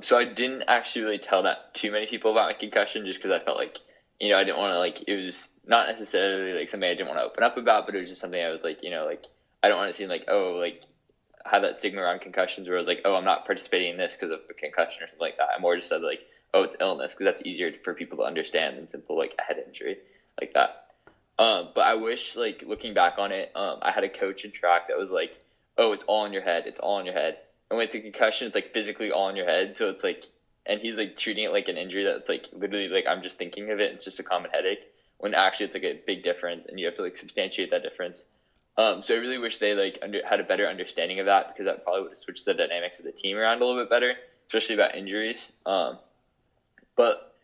So I didn't actually really tell that too many people about my concussion just because I felt like, I didn't want to, like, it was not necessarily like something I didn't want to open up about, but it was just something I was like, like, I don't want to seem like, oh, like, have that stigma around concussions where I was like, oh, I'm not participating in this because of a concussion or something like that. I more just said like, oh, it's illness, because that's easier for people to understand than simple like a head injury like that. But I wish, like, looking back on it, I had a coach in track that was like, oh, it's all in your head. It's all in your head. And when it's a concussion, it's like physically all in your head. So it's like, and he's like treating it like an injury that's like literally like I'm just thinking of it. It's just a common headache, when actually it's like a big difference, and you have to like substantiate that difference. So I really wish they like had a better understanding of that, because that probably would have switched the dynamics of the team around a little bit better, especially about injuries. But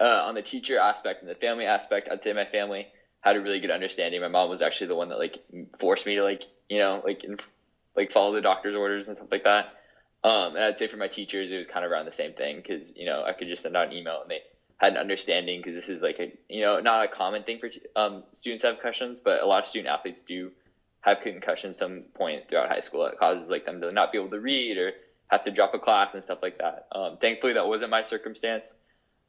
on the teacher aspect and the family aspect, I'd say my family had a really good understanding. My mom was actually the one that like forced me to like, like follow the doctor's orders and stuff like that. And I'd say for my teachers, it was kind of around the same thing, because, I could just send out an email and they had an understanding, because this is like not a common thing for students to have concussions, but a lot of student athletes do have concussions some point throughout high school that causes like them to not be able to read or have to drop a class and stuff like that. Thankfully, that wasn't my circumstance.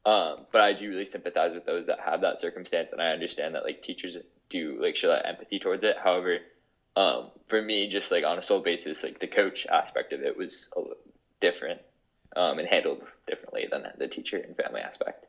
But I do really sympathize with those that have that circumstance, and I understand that like teachers do like show that empathy towards it. However, for me, just like on a sole basis, like the coach aspect of it was a little different, and handled differently than the teacher and family aspect.